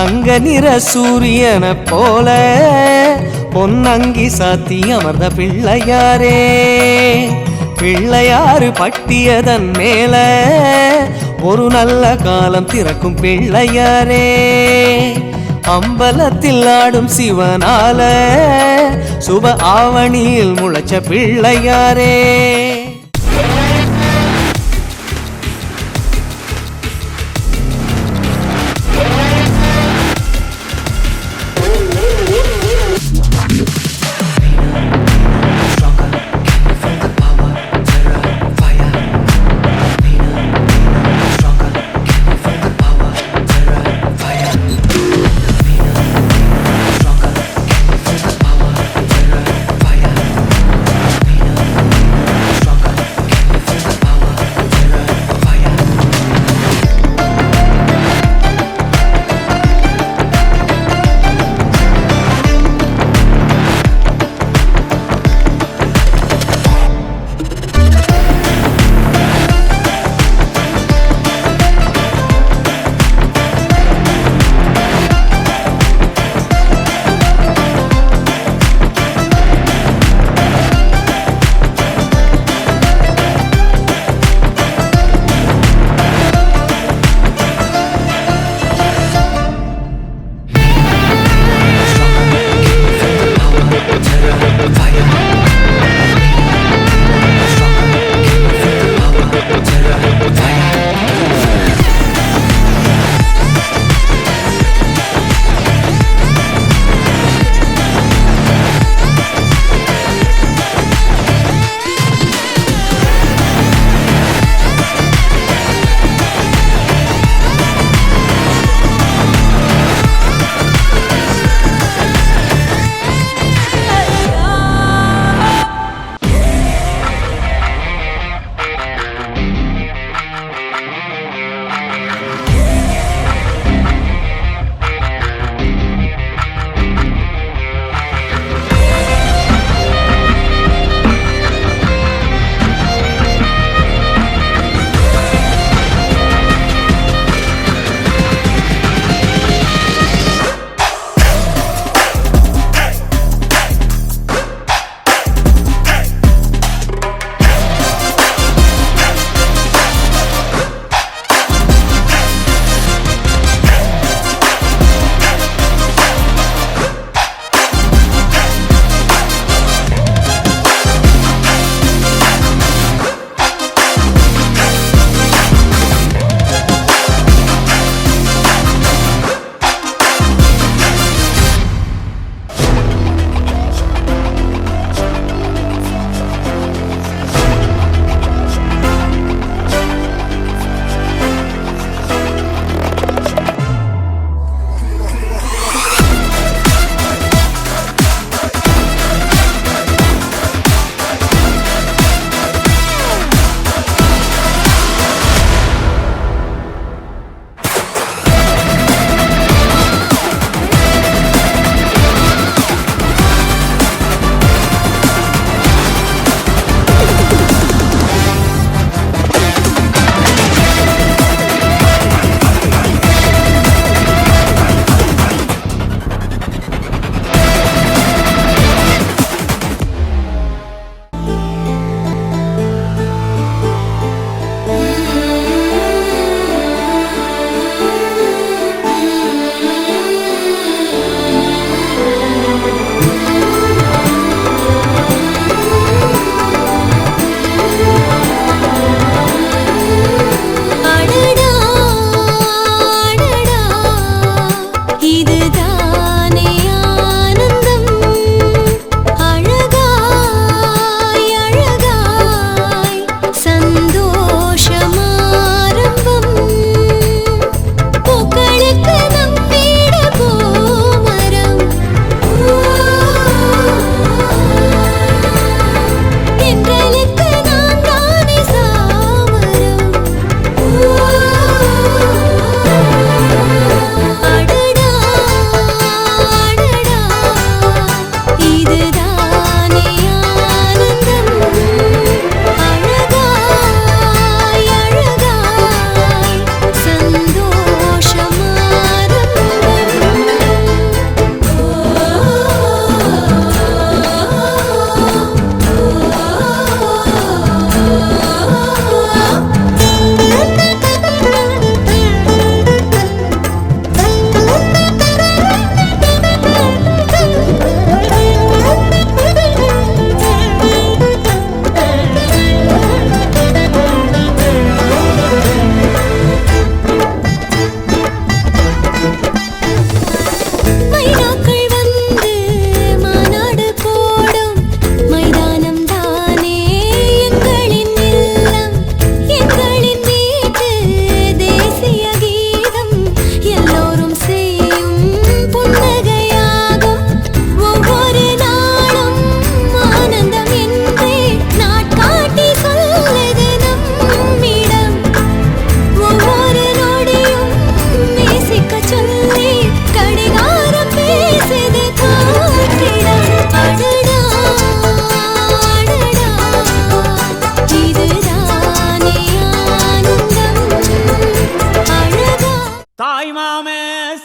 தங்க நிற சூரியனை போல பொன்னங்கி சாத்தி அமர்ந்த பிள்ளையாரே, பிள்ளையாறு பட்டியதன் மேல ஒரு நல்ல காலம் திறக்கும் பிள்ளையாரே, அம்பலத்தில் ஆடும் சிவனால சுப ஆவணியில் முளைச்ச பிள்ளையாரே.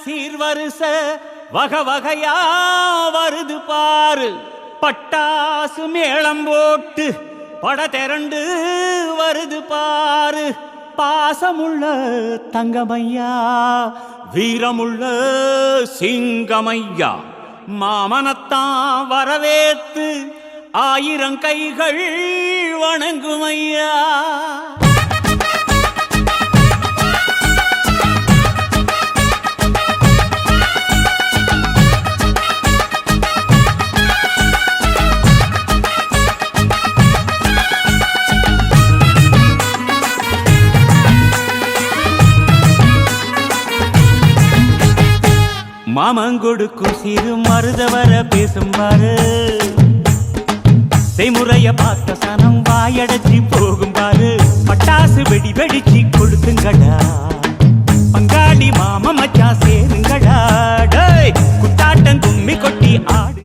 சீர்வரிச வகை வகையா வருது பாரு. பட்டாசு மேளம் போட்டு பட திரண்டு வருது பாரு. பாசமுள்ள தங்கமையா, வீரமுள்ள சிங்கமையா, மாமனத்தான் வரவேத்து ஆயிரம் கைகள் வணங்குமையா. மாமங்கொடுக்கும் சிறு மருதவர பேசும் பாரு. செய்முறைய பார்த்த சனம் வாயடைச்சி போகும் பாரு. பட்டாசு வெடி வெடிச்சு கொளுத்துங்கடா, பங்காளி மாம மச்சா சேருங்கடா. குத்தாட்டம் கும்மி கொட்டி ஆடு.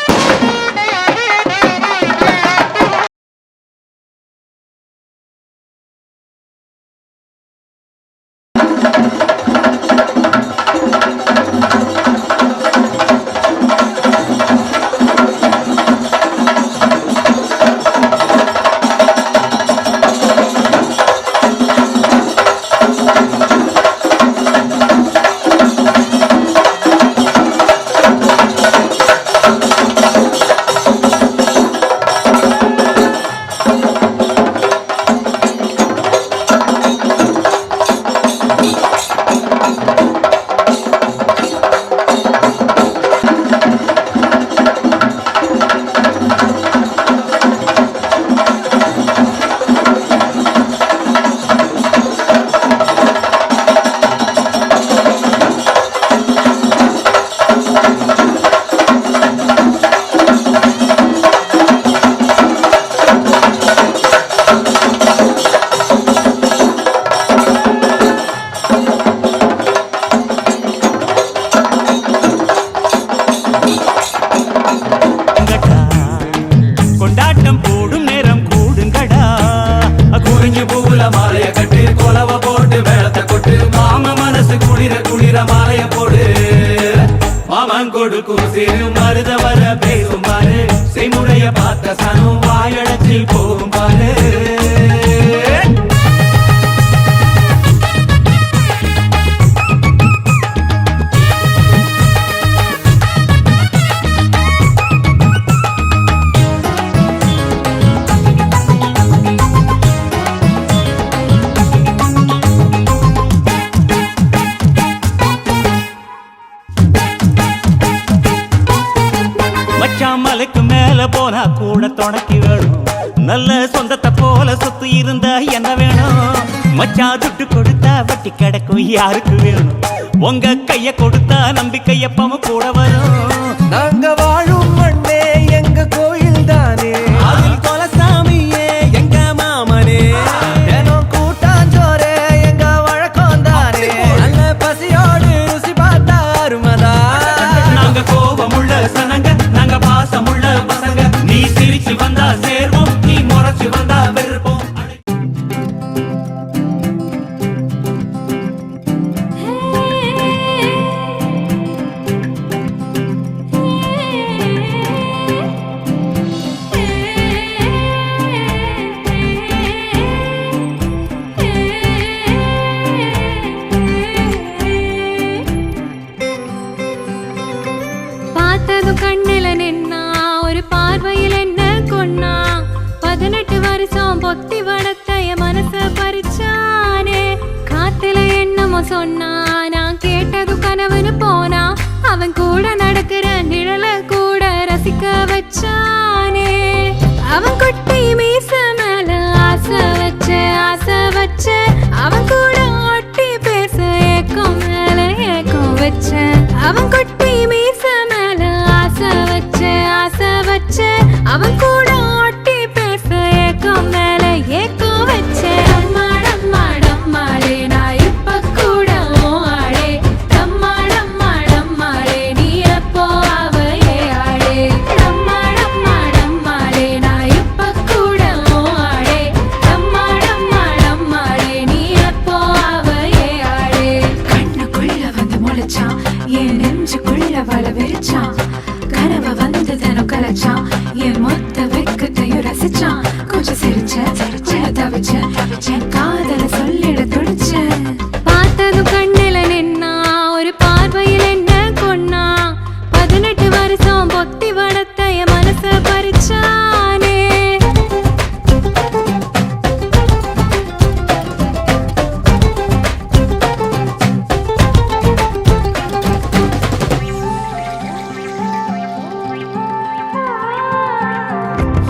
கொடுக்கும் சிறு மருத வர பேசும் பாரு. செய்முறைய பார்த்த சனம் வாயடைச்சி போகும் பாரு. மலைக்கு மேல போனா கூட துணைக்கு வேணும். நல்ல சொந்தத்தை போல சொத்து இருந்தா என்ன வேணும்? மச்சான் துட்டு கொடுத்தா வட்டி கிடக்கும் யாருக்கு வேணும்? உங்க கைய கொடுத்தா நம்பிக்கை எப்பவும் கூட வரும். நாங்க வாழும் மண்ணே எங்க கோயில் தானே, அதில் கொலசாமியே எங்க மாமனே. தினம் கூட்டாஞ்சோரே எங்க வழக்கம் தானே, நல்ல பசியோடு ருசி பார்த்தா அருமதா. நாங்க கோபமுள்ள சனங்க, நாங்க பாசமுள்ள பசங்க. நீ சிரிச்சு வந்தா சேர்வோம், நீ முறைச்சு வந்தா வெறுப்போம். கண்ணில நின்னா ஒரு பார்வையில் என்ன கொன்னா, 18 வருஷம் பொத்தி வளர்த்த என் மனச பறிச்சானே. காத்துல என்னமோ சொன்னா, நான் கேட்டது கனவுன்னு போனா. அவன் கூட நடக்கிற நிழல கூட ரசிக்க வச்சானே. அவன் குட்டி மீச மேல ஆசை வச்ச அவன் கூட ஒட்டி பேச ஏக்கம் மேல ஏக்கம் வச்ச. அவன் குட்டி மீச வச்ச அவன் கூட ஒட்டி பேச ஏக்கம் மேல ஏக்கம் வச்ச. டம்மாளே நான் இப்ப கூட ஆளே. டம்மாளே நீ எப்போ அவையே ஆளே. டம்மாளே நான் இப்ப கூட ஆளே. டம்மாளே நீ எப்போ அவையே ஆளே. கண்ணுக்குள்ள வந்து முளைச்சான் என் நெஞ்சுக்குள்ள வல விரிச்சான் கனவு வந்து தினம் கலைச்சான் என் மொத்த வெக்கத்தையும் ரசிச்சான் கொஞ்சம் சிரிச்ச தவிச்ச காதல சொல்லிட துடிச்ச பார்த்ததும் கண்ணில நின்னா ஒரு பார்வையில் என்ன கொன்னா 18 வருஷம் பொத்தி வளர்த்த என் மனச பறிச்சானே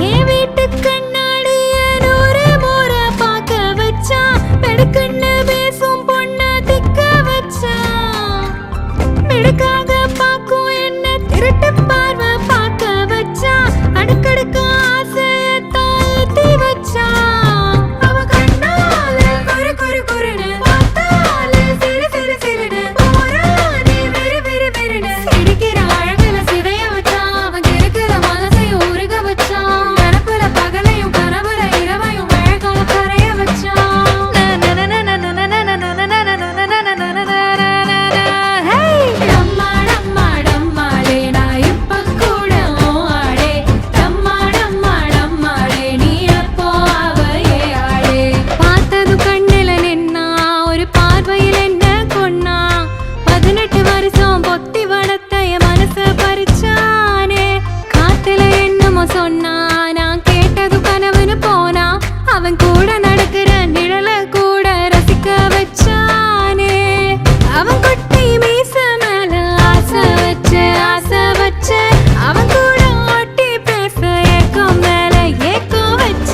என் வீட்டு கண்ணாடிய 100 முறை பார்க்க வச்சான் பெடுக்குன்னு பேசும் பொண்ண திக்க வச்சான் மெடுக்காக பார்க்கும் என்ன திருட்டு பார்வை பார்க்க வச்சான் அடுக்கடுக்கு ஆசையத்தான் ஏத்தி வச்சான் அவ கண்ணால குறுன்னு பார்த்தால சிறுன்னு போறானே வெறுன்னு சிரிக்கிற அழகுல சிதைய வச்சான் அவன் கிழக்குற மனசையும் உருக வச்சான் கனப்புல பகலையும் கனவுல இரவையும் மழைக்கால கரைய வச்சான் டம்மாளே நான் இப்ப கூட ஆடே டம்மாளே நீ அப்போ அவையே ஆடே பார்த்தது கண்ணில நின்னா ஒரு பார்வையில் என்ன கொன்னா 18 வருஷம் பொத்தி வளர்த்த என் மனச பறிச்சானே காத்துல என்னமோ சொன்னா நான் கேட்டது கனவுன்னு போனா அவன் கூட நடக்கிற நிழல கூட ரசிக்க வச்சானே அவன் கொட்டை மீச மேல ஆசை வச்ச அவன் கூட ஓட்டி பேச ஏக்கம் மேல ஏக்கம் வச்ச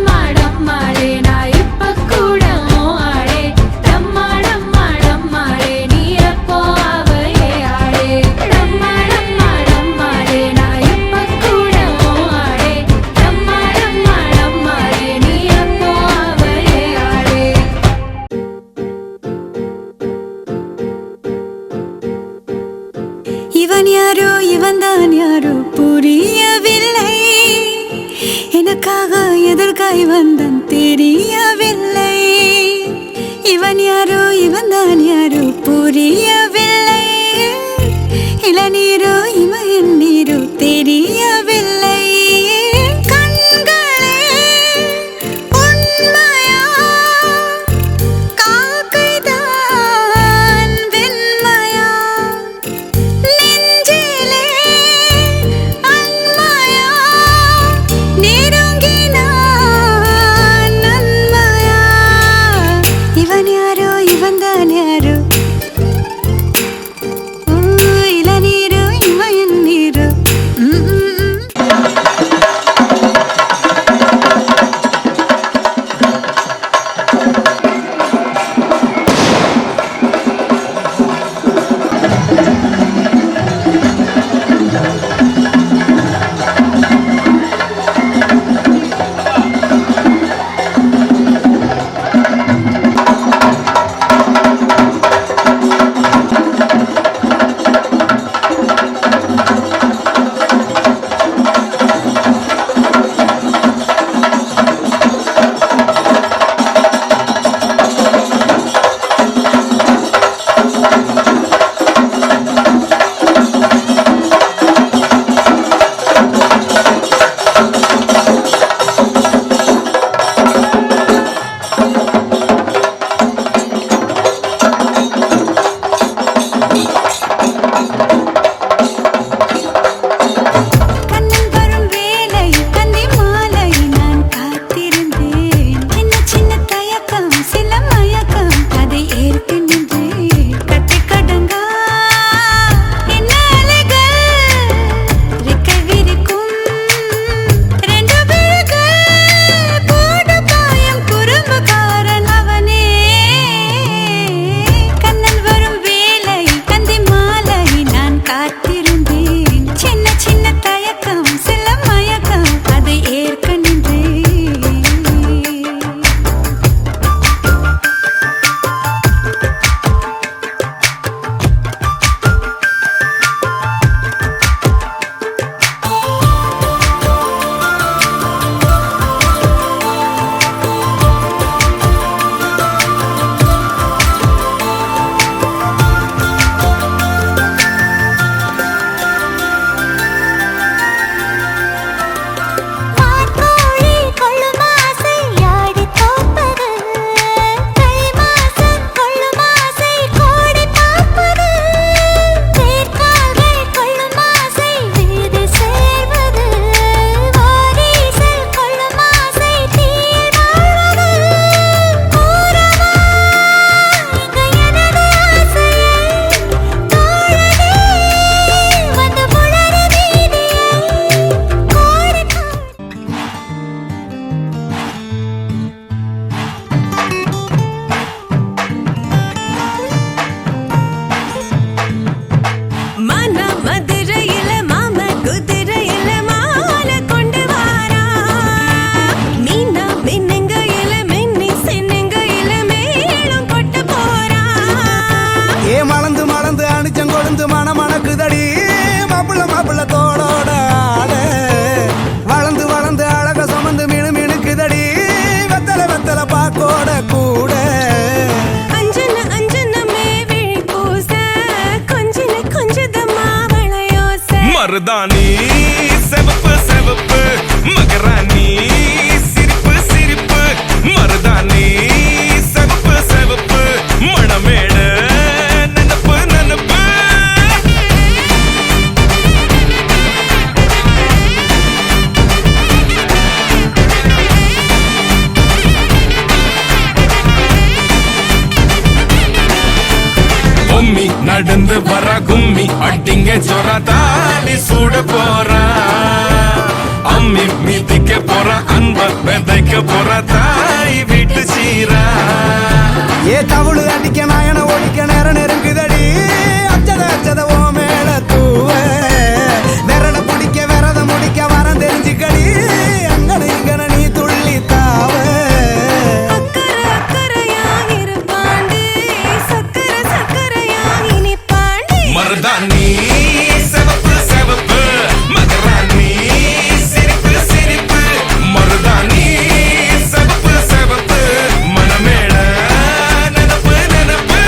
டம்மாளே நான் இப்ப கூட ஆடே டம்மாளே நீ அப்போ அவையே ஆடே டம்மாளே நான் இப்ப கூட ஆடே டம்மாளே நீ அப்போ அவையே ஆடே இவன் யாரோ இவன்தான் யாரோ புரியவில்லை எனக்காக எதற்காய் வந்தான் தெரியவில்லை இவன் யாரோ இவன்தான் யாரோ புரியவில்லை இளநீரோ இமயன் நீரோ தெரியவில்லை கண்களே உண்மையா காக்கைதான் வெண்மையா நெஞ்சிலே அன்மையா நெருங்கினான் நன்மையா இவன் யாரோ இவன்தான் யாரோ இளநீரோ இமயன் நீரோ கொழுந்து மணக்குதடி மாப்பிள்ள மாப்பிள்ள தோளோட ஆட வளர்ந்து வளர்ந்து அழக சுமந்து மினுக்குதடி வெத்தலை வெத்தலை பாக்கோட கூட மருதாணி செவப்பு செவப்பு மகராணி சிரிப்பு சிரிப்பு மருதாணி செவப்பு செவப்பு மணமேட நனப்பு நனப்பு பொம்மி நடந்து வர கும்மி அட்டிங்க ஜொரா தாடி சூட போறா அம்மி மீதிக்க போற அன்ப விதைக்க போற தாய் வீட்டு சீரா ஏ தவுளு அடிக்க நாயன ஒடிக்க நேரம் நெருங்குதடி அச்சத அச்சத ஓ மேல தூவ விரட பிடிக்க விரத முடிக்க வரம் தெரிஞ்சுக்கடி அங்கன இங்கன நீ துள்ளி தாவ மருதாணி செவப்பு செவப்பு மகராணி சிரிப்பு சிரிப்பு மருதாணி செவப்பு செவப்பு மணமேட நனப்பு நனப்பு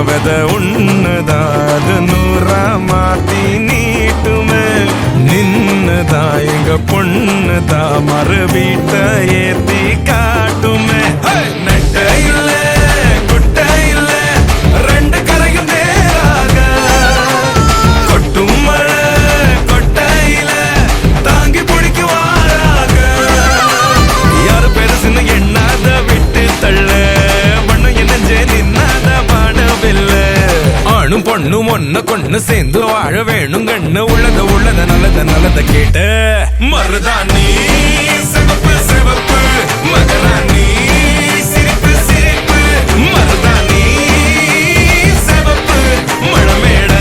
வெத உன்னதாத நூறா மாத்தி நீட்டுமே நின்னதா எங்க பொண்ணுதா மறு வீட்ட ஏத்தி காட்டுமே நெட்ட இல்ல குட்ட இல்ல ரெண்டு கரையும் நேராக கொட்டும் மழை கொட்டையில தாங்கி பிடிக்குவாராக யாரு பெருசுன்னு எண்ணாத விட்டு தள்ள ஆணும் பொண்ணும் ஒன்ன கொண்டு சேர்ந்து வாழ வேணும் கண்ணு உள்ளத நல்லத கேட்ட மருதாணி சிவப்பு சிவப்பு மகராணி சிரிப்பு சிரிப்பு மருதாணி சிவப்பு மணமேட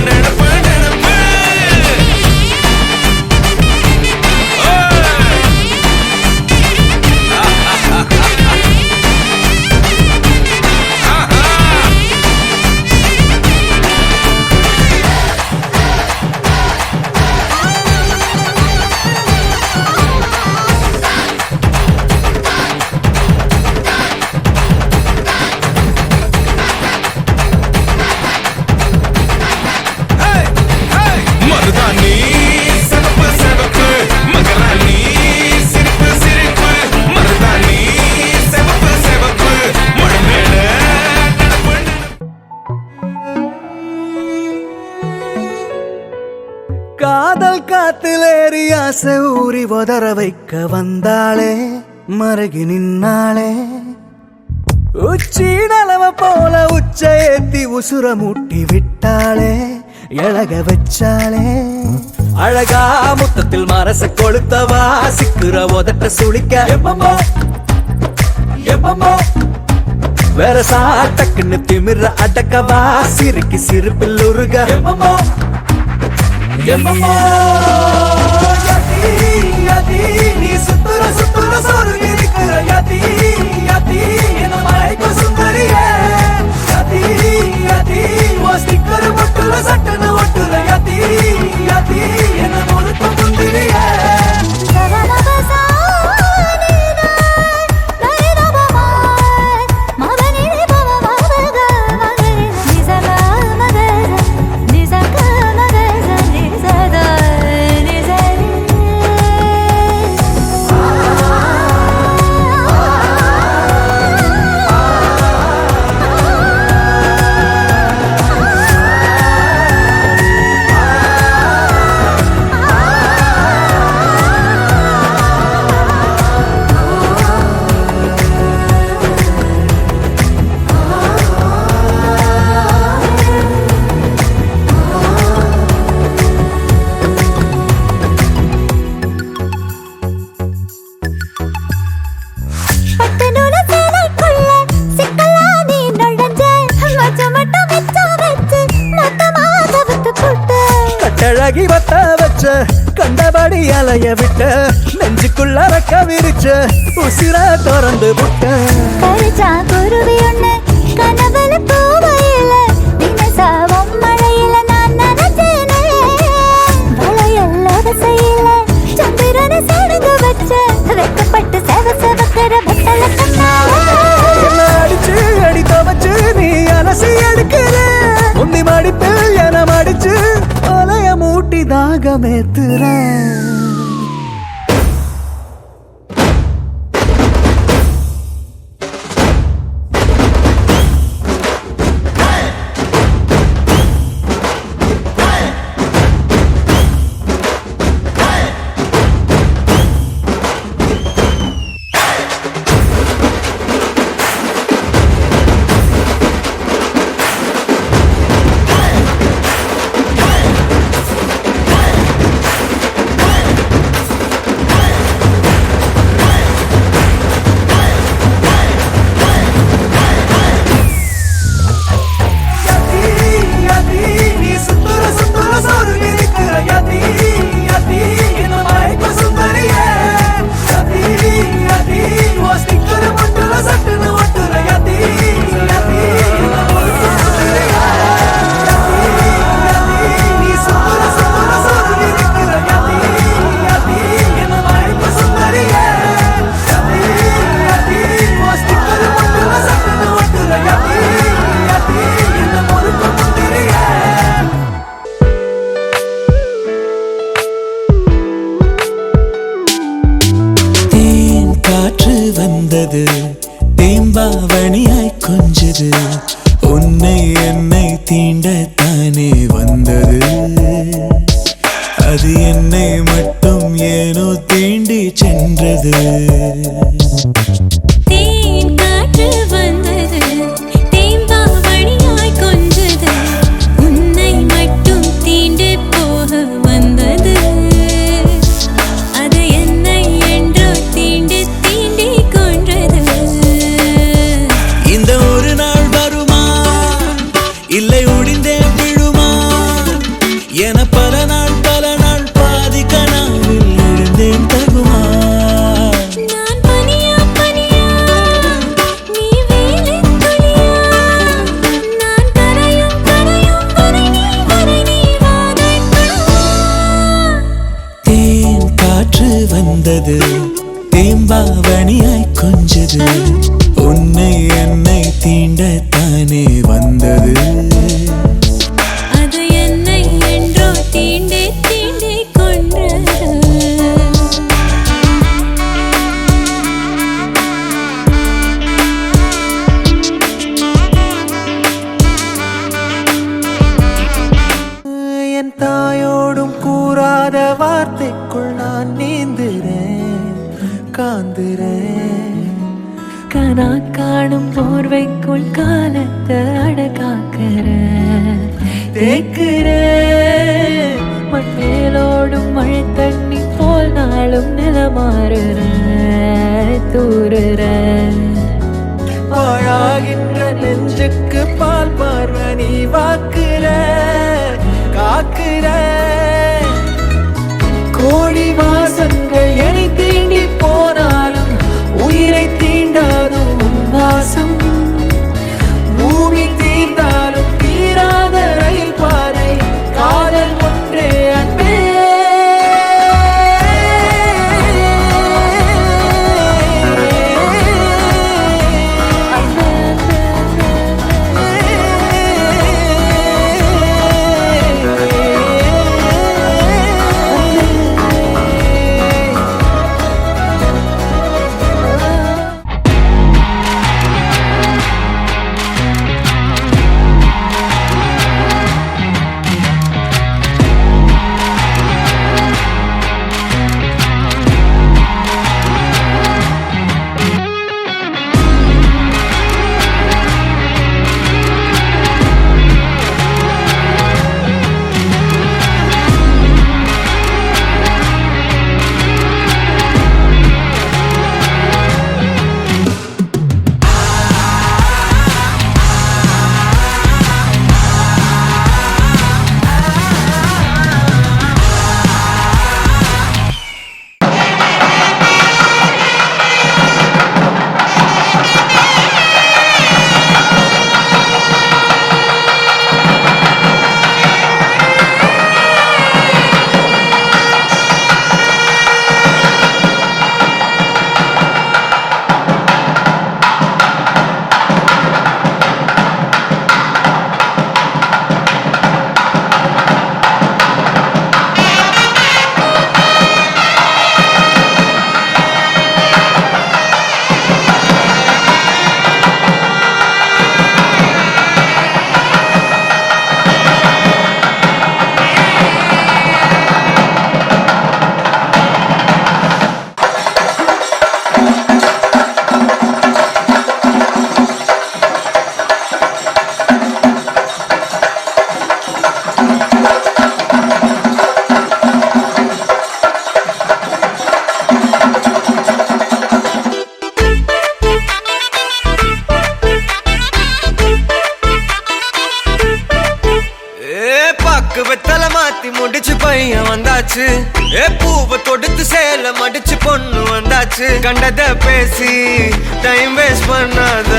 நெனப்பு நெனப்பு ஆத்திலேறி ஆசை ஊறி உதற வைக்க வந்தாளே மருகி நின்னாளே உச்சி நலவ போல உச்ச ஏத்தி உசுர மூட்டி விட்டாளே எழக வச்சாளே அழகா முத்தத்தில் மரச கொளுத்தவா சிக்குற உதட்ட சுளிக்க எப்பமோ எப்பமோ வேற சாட்டக்குன்னு திமிர அடக்கவா சிறுக்கி சிறுப்பில் உருக எப்பமோ எப்பமோ யதி யதி நீ சுத்துற சுத்துற சோறு இருக்கிற யதி யதி என்ன மாய்க்கு சுந்தரியே யதி யதி ஓ ஸ்டிக்கர் முட்டுல சட்டன ஒட்டுற யதி யதி என்ன முழுக்க முந்திரியே கட்டழகி வத்த வச்ச கண்டபடி அலைய விட்ட நெஞ்சுக்குள்ள ரக்க விரிச்ச உசிர திறந்து விட்ட கரிச்சா குருவி ஒண்ணு கனவுல பூவையில தினசாவும் மழையில நான் நினைச்சேனே வளையல்லாத செய்யல சந்திரனை சேர்ந்து வச்ச வெக்கப்பட்டு செவ செவக்கிற பட்டல கண்ணா அடிச்சு அடி தவச்சு நீ அலசி எடுக்கிற உன்னி மடிப்பு என மடிச்சு அலைய மூட்டி தாகமேத்துற வந்தது தேம்பாவணியாய் கொஞ்சது உன்னை என்னை தீண்டத்தானே வந்தது அது என்னை மட்டும் ஏனோ தீண்டி சென்றது இல்லை ஒடிந்தே விழுமா என பல நாள் பாதி கனாவில் எழுந்தேன் தகுமா நான் பனியா பனியா நீ வேலின் துளியா நான் கரையும் கரையும் வரை நீ வாதைக்கணுமா தேன் காற்று வந்தது தேம்பாவணியாய் கொஞ்சது உன்னை என்னை தீண்டத்தானே வந்தது அது என்னை என்றோ தீண்டி தீண்டி கொன்றது என் தாயோடும் கூறாத வார்த்தை ஊதுறேன். கனா காணும் போர்வைக்குள் காலத்தை அடகாக்கிற தேக்குற மண்ணேலோடும் மழை தண்ணி போல் நாளும் நிலமாறுற தூறுற பாழாகின்ற நெஞ்சுக்கு பால் பார்வை நீ வாக்குற காக்குற கோடி வாசங்கள் என்னை தீண்டி போனாலும் உயிரை தீண்டாதும் உன் வாசம் பூமி தீர்ந்தாலும் தீராத ரயில் பாதை காதல் ஒன்றே அன்பே முடிச்சு பையன் வந்தாச்சு பூவை தொடுத்து சேல மடிச்சு பொண்ணு வந்தாச்சு கண்டத பேசி டைம் வேஸ்ட் பண்ணாத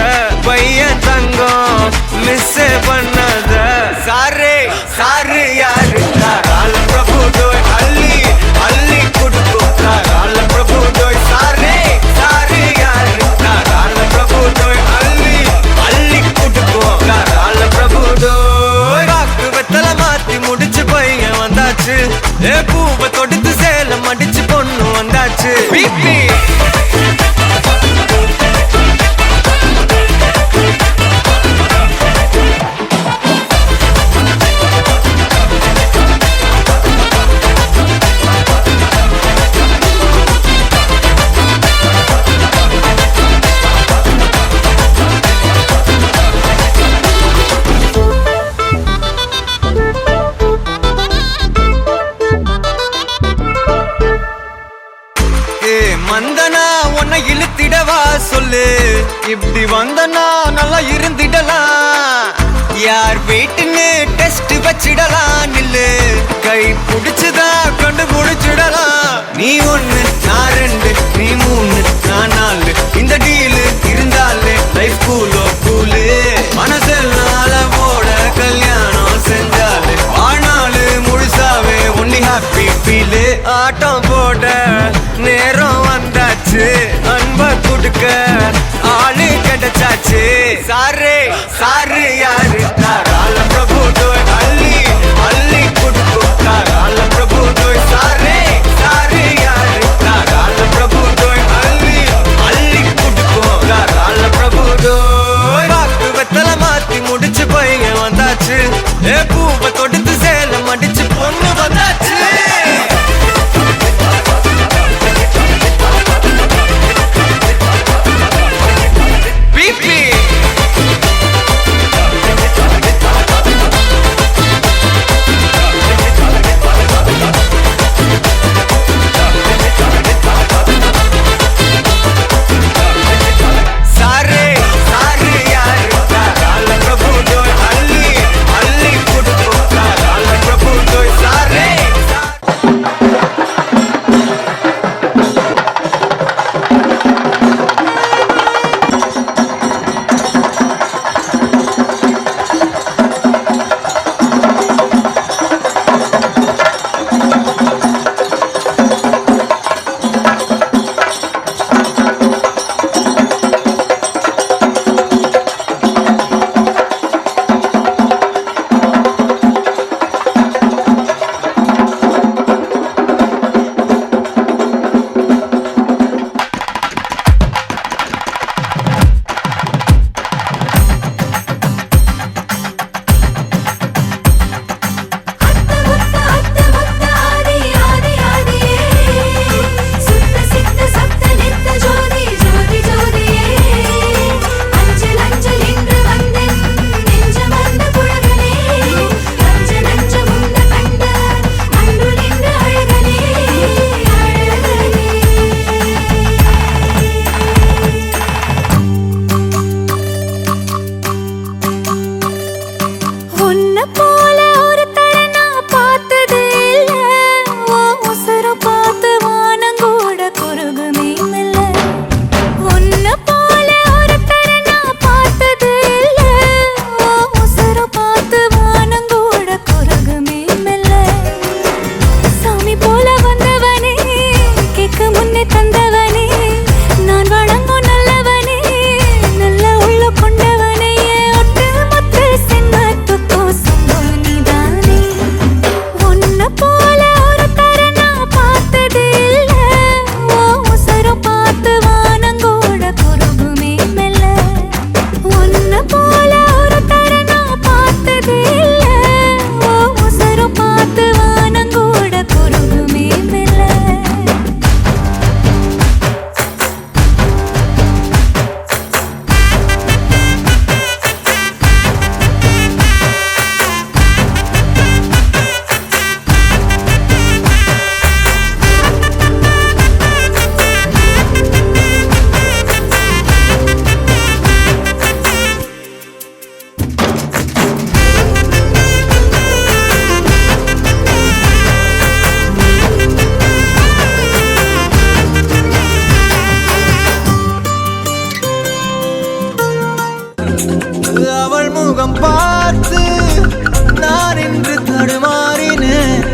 பையன் தங்கம் மிஸ் பண்ணாத சாரே சாரு யாரு கால பிரபு தோய் அள்ளி அள்ளி குடுக்கும் கால பிரபு தோய் சாரே சாரு யாரு கால பிரபு தோய் அள்ளி அள்ளி குடுக்கும் கால பிரபு தோய் வாக்கு வெத்தல மாத்தி முடிச்சு பையன் வந்தாச்சு பூவை தொடுத்து சேல மடிச்சு பொண்ணு வந்தாச்சு பிபி மந்தனா உன்னை இழுத்திடவா சொல்லு இப்படி வந்தனா நல்லா இருந்திடலாம் யார் வீட்டுன்னு டெஸ்ட் வச்சிடலாம் நில்லு கை புடிச்சுதா கண்டு முடிச்சிடலாம் நீ ஒண்ணு நான் ரெண்டு நீ மூணு நான் நாலு இந்த டீலு இருந்தாலே லைஃப் கூலோ கூலு மனசெல்லாம் போட கல்யாணம் செஞ்சாலே ஆனாலு முழுசாவே ஒன்லி ஹாப்பி ஃபீலு ஆட்டம் போட நேரம் வந்தாச்சு அன்ப குடுக்க ஆளு கிடைச்சாச்சு சாரே சாரு யாரு கால பிரபு தோய் அள்ளி அள்ளி குடுக்கும் கால பிரபு தோய் சாரே சாரு யாரு கால பிரபு தோய் அள்ளி அள்ளி குடுக்கும் கால பிரபு தோய் வாக்கு வெத்தல மாத்தி முடிச்சு பையன் வந்தாச்சு பூவை தொடுத்து சேல மடிச்சு பொண்ணு வந்தாச்சு அவள் முகம் பார்த்து நான் இன்று தடுமாறினேன்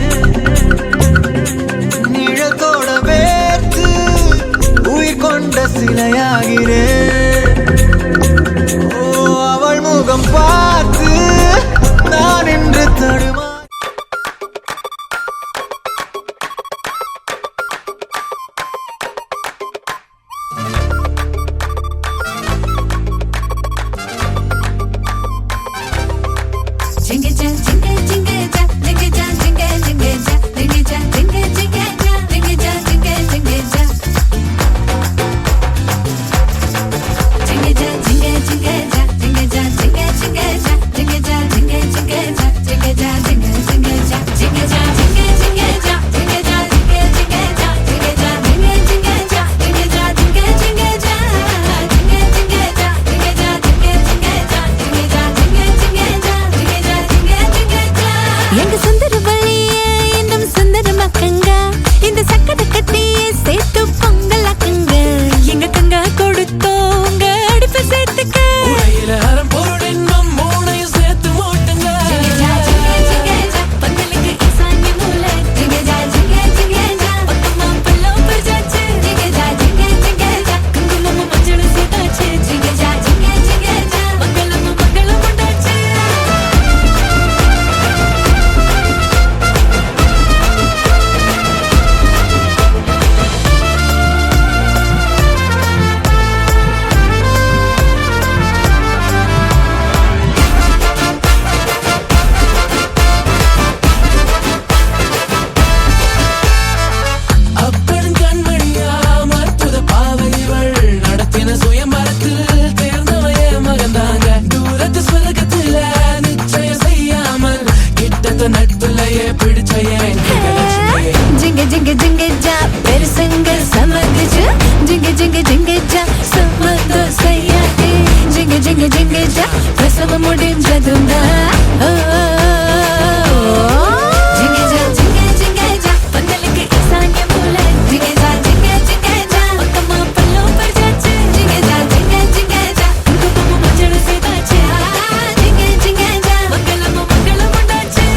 நிழத்தோட வேர்த்து உயிர் கொண்ட சிலையாகிறேன் ஓ அவள் முகம் பார்த்து நான் இன்று தடுமா எங்க சுந்தர வழியே இன்னும் சுந்தர மக்கங்க இந்த சக்கரை கட்டியே சேர்த்து பொங்கலாக்குங்க எங்க கங்க கொடுத்தோங்க அடுப்பு சேர்த்துக்க உலகில அறம் பொருள் இன்னும் மூணையும் சேர்த்து மூட்டுங்க பந்தலுக்கு ஈசான்ய மூலை ஜிங்கஜா ஜிங்கஜா பக்கமா பல்லோ பர்ஜாச்சு ஜிங்கஜா ஜிங்கஜா குங்குமமும் மஞ்சளும் சேர்த்தாச்சு ஜிங்கஜா ஜிங்கஜா மங்களமும் மங்களம் உண்டாச்சு அப்பன் கண்மணியா மற்புத பாவைகள் நடத்தின சுயம்பரத்தில் தேர்ந்தவைய மகந்தாங்க தூரத்து சொர்க்கத்துல நிச்சயம் செய்யாமல் கிட்டத்த நட்புலையே பிடிச்சையே ஜிங்க ஜிங்க ஜிங்க ஜா பெருசங்க சமகுஜு ஜிங்க ஜிங்க ஜிங்க ஜா சமது செய்யாதே ஜிங்க ஜிங்க ஜிங்க ஜா பிரசவ முடிஞ்சதுண்டா ஜிங்க ஜா ஜிங்க ஜிங்க ஜா பந்தலுக்கு ஈசான்ய மூலை ஜிங்க ஜா பக்கமா பல்லோ பர்ஜாச்சு ஜிங்க ஜா குங்குமமும் மஞ்சளும் சேர்த்தாச்சு ஜிங்க ஜா மங்களமும் மங்களம் உண்டாச்சு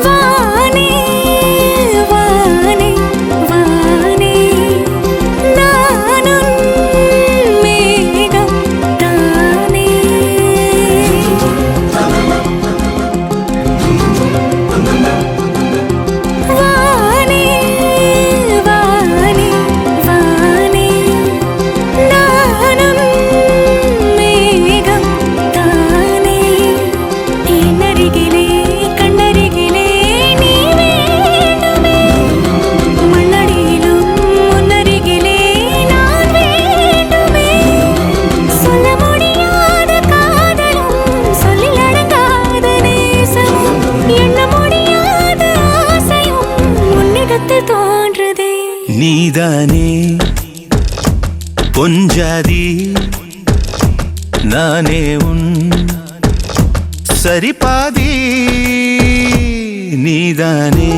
வானே வானே வானே நானும் மேகம் தானே வானே வானே வானே நானும் மேகம் தானே என்னருகிலே கண்ணருகிலே நீ வேண்டுமே மண்ணடியிலும் முன்னருகிலே நான் வேண்டுமே சொல்ல முடியாத காதலும் சொல்லில் அடங்காத நேசமும் எண்ண முடியாத ஆசையும் உன்னிடத்தில் தோன்றுதே நீதானே பொஞ்சாதி நானே உன் சரிபாதி நீதானே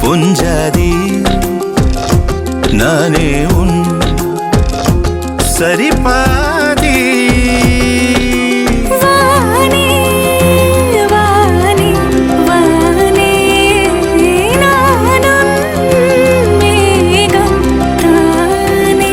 பொஞ்சாதி நானே உன் சரிபாதி வானே வானே வானே நானும் மேகம் தானே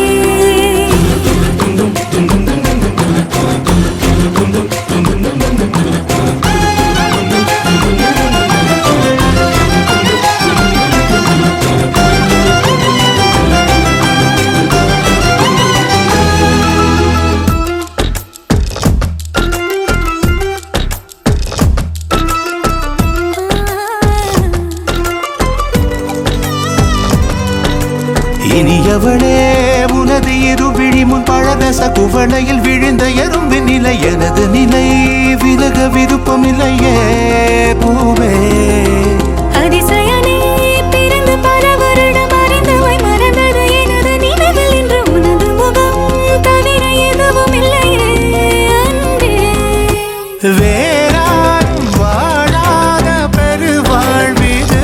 இனியவளே உனது இருவிழி முன் பழதச குவளையில் விழுந்த எறும்பின் நிலை எனது நிலை விலக விருப்பமில்லையே பூவே அதிசயனே பிறந்து பல வருடம் அறிந்தவை மறந்தது எனது நினைவில் இன்று உனது முகம் தவிர எதுவும் இல்லையே அன்பே வேறாரும் வாழாத பெருவாழ்விது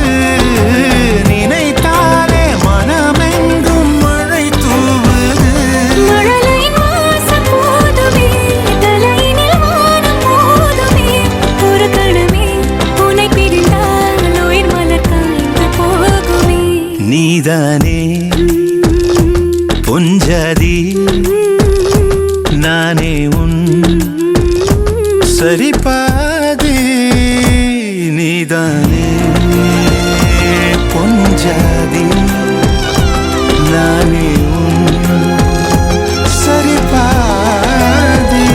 நினைத்தாலே மனமெங்கும் மழை தூவுது மழலையின் வாசம் போதுமே தலையினில் வானம் போதுமே ஒரு கணமே உன்னை பிரிந்தால் உயிர் மலர் காய்ந்து போகுமே நீதானே பொஞ்சாதி நானே உன் சரிபாதி நீதானே பொஞ்சாதி நானே உன் சரிபாதி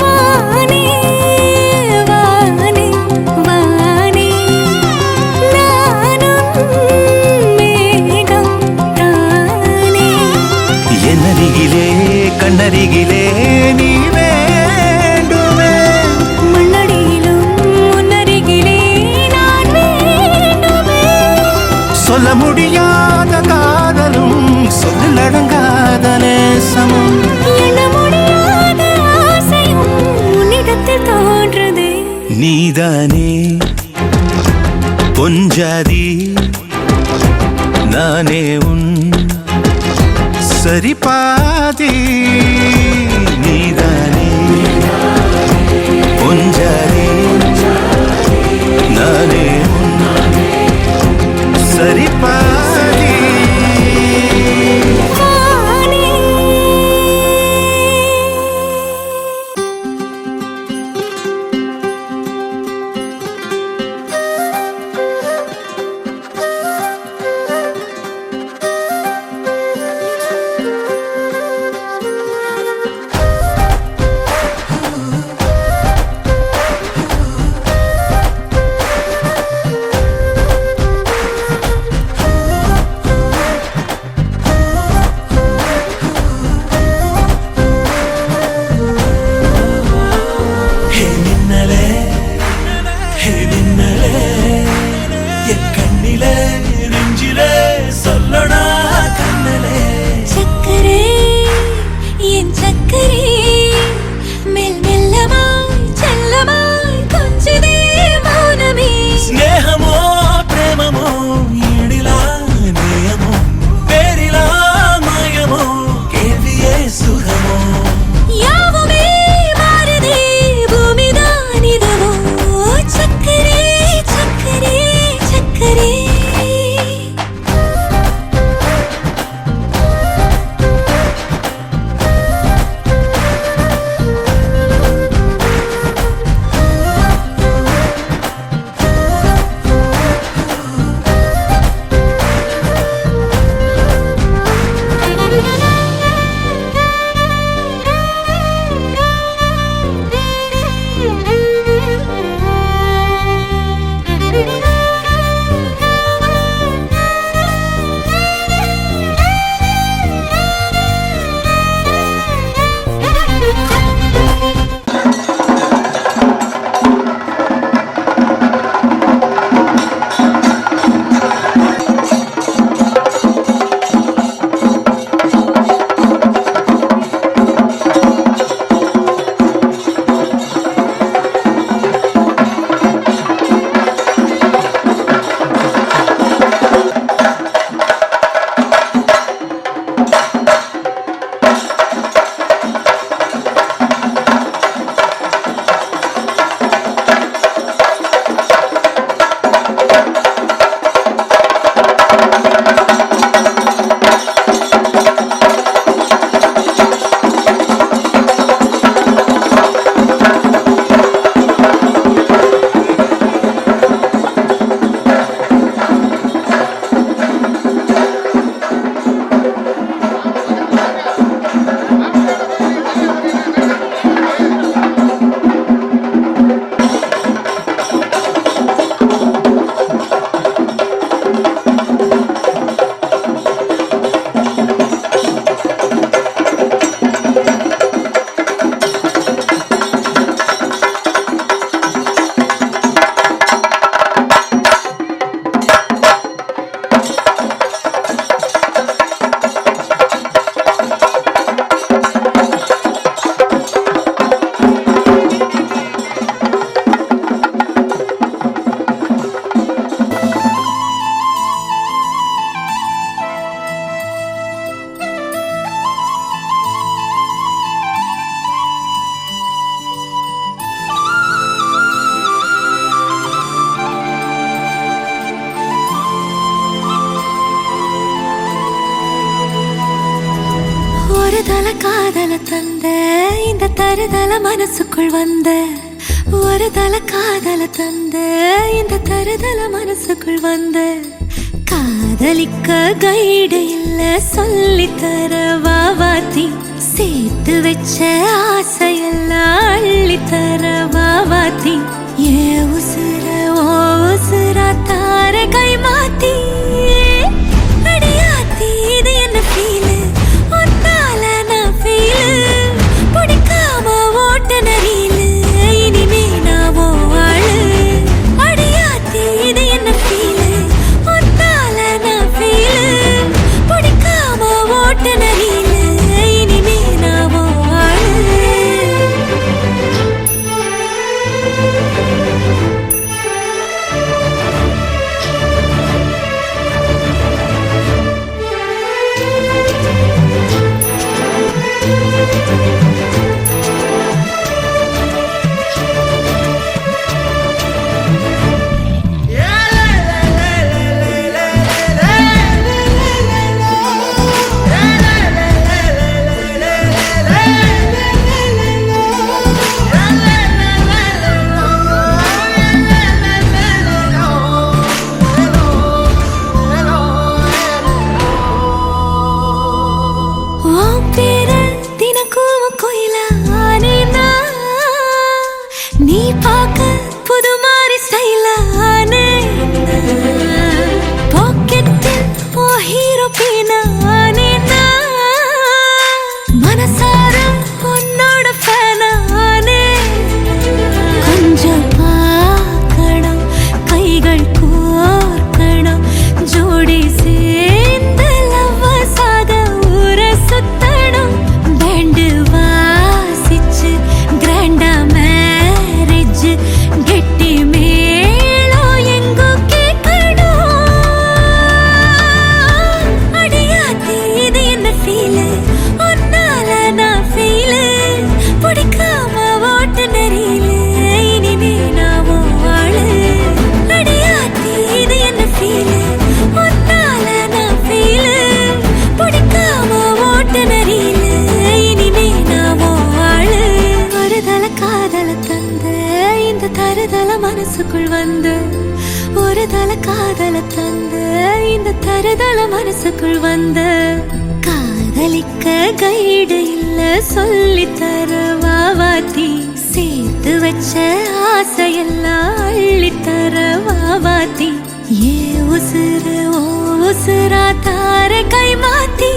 வானே வானே வானே நானும் மேகம் தானே என்னருகிலே கண்ணருகிலே நீ வேண்டுமே மண்ணடியிலும் முன்னருகிலே நான் வேண்டுமே சொல்ல முடியாத காதலும் சொல்லில் அடங்காத நேசமும் எண்ண முடியாத ஆசையும் உன்னிடத்தில் தோன்றுதே நீதானே பொஞ்சாதி நானே உன் சரிபாதி நீதானே பொஞ்சாதி நானே உன் சரிபாதி வானே సుఖమో காதல தந்த இந்த தருதல மனசுக்குள் வந்த ஒரு தல காதல தந்த இந்த தருதல மனசுக்குள் வந்த காதலிக்க கைடு இல்ல சொல்லி தர வாவாத்தி சேர்த்து வச்ச ஆசையெல்லாம் அள்ளி தர வாவாத்தி ஏ உசுர ஓ உசுரா தார கை மாத்தி அடியாத்தி இது என்ன ஃபீலு ஒன்னால நான் ஃபீலு பிடிக்காம ஓட்ட நரீலு இனிமே நான் ஓ ஆளு அடியாத்தி இது என்ன ஃபீலு ஒன்னால நான் ஃபீலு பிடிக்காம ஓட்ட நரீலு இனிமே நான் ஓ ஆளு நீ பார்க்க புது மாதிரி ஸ்டைலானே பாக்கெட்டில் ஓ ஹீரோ பீனானே மனசார உன்னோட ஃபேனானே கொஞ்சம் பார்க்கணும் கைகள் கோர்க்கணும் ஜோடி சேர்ந்து லவ்வசாக ஊர சுத்தணும் பேண்டு வாசிச்சு கிராண்டா மேரேஜ் கெட்டி மேளம் எங்கோ கேட்கணும் அடியாத்தி இது என்ன ஃபீலு ஒன்னால நான் ஃபீலு பிடிக்காம ஓட்டு நெறியில இனிமே நான் ஆளு அடியாத்தி இது என்ன ஃபீலு ஒன்னால நான் ஃபீலு பிடிக்காம ஓட்டு நெறியில இனிமே நான் ஆளு ஒரு தல காதல தந்த இந்த தருதல மனசுக்குள் வந்து ஒரு தல காதல தந்த இந்த தருதல மனசுக்குள் வந்து காதலிக்க கைடு இல்ல சொல்லி தர வாவாத்தி சேர்த்து வச்ச ஆசையெல்லாம் அள்ளி தர வாவாத்தி ஏ உசுர ஓ உசுரா தார கை மாத்தி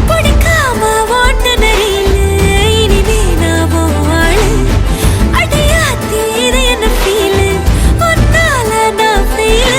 பிடிக்காம ஓட்டு நெறியில இனிமே நான் ஆளு அடியாத்தி இது என்ன ஃபீலு ஒன்னால நான் ஃபீலு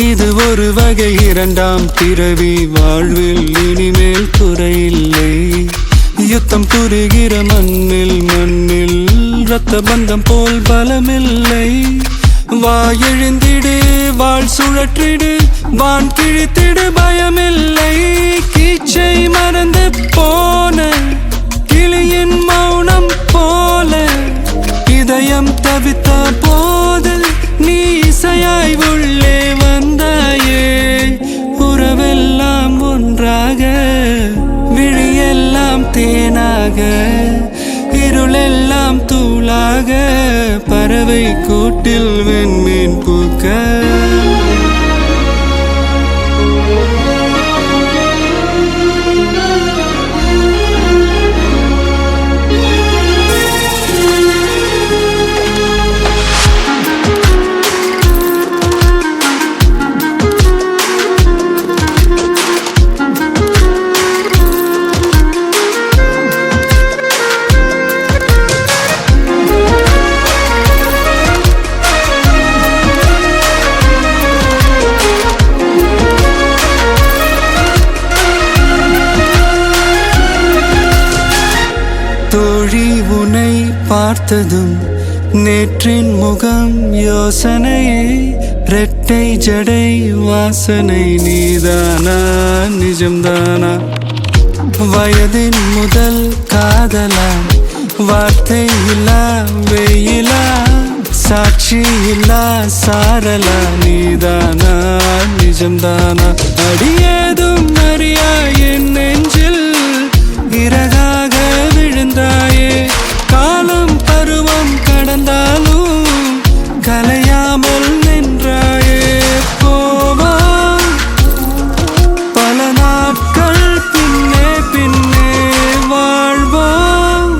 இது ஒரு வகை இரண்டாம் பிறவி வாழ்வில் இனிமேல் குறையில்லை யுத்தம் புரிகிற மண்ணில் மண்ணில் இரத்த பந்தம் போல் பலமில்லை வா எழுந்திடு வாழ் சுழற்றிடு வான் கிழித்திடு பயமில்லை கீச்சை மறந்து போன கிளியின் மௌனம் போல இதயம் தவித்த போது நீ இசையாய் உள்ளே வந்தாயே உறவெல்லாம் ஒன்றாக விழியெல்லாம் தேனாக இருளெல்லாம் தூளாக பறவை கூட்டில் வெண்மீன் பூக்க தோழி உன்னை பார்த்ததும் நேற்றின் முகம் யோசனையே ரெட்டை ஜடை வாசனை நீதானா நிஜம்தானா வயதின் முதல் காதலா வார்த்தை இல்லா வெயிலா சாட்சி இல்லா சாரலா நீதானா நிஜம்தானா அடியேதும் அறியா என் நெஞ்சில் இறகாக விழுந்தாயே காலம் பருவம் கடந்தாலும் கலையாமல் நின்றாயே போவா பல நாட்கள் பின்னே பின்னே வாழ்வோம்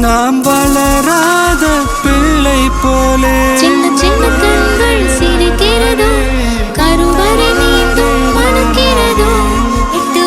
நாம் வளராத பிள்ளை போலே சின்ன சின்ன கண்கள் சிரிக்கிறதோ கருவறை நீந்தும் மணக்கிறதோ இட்டு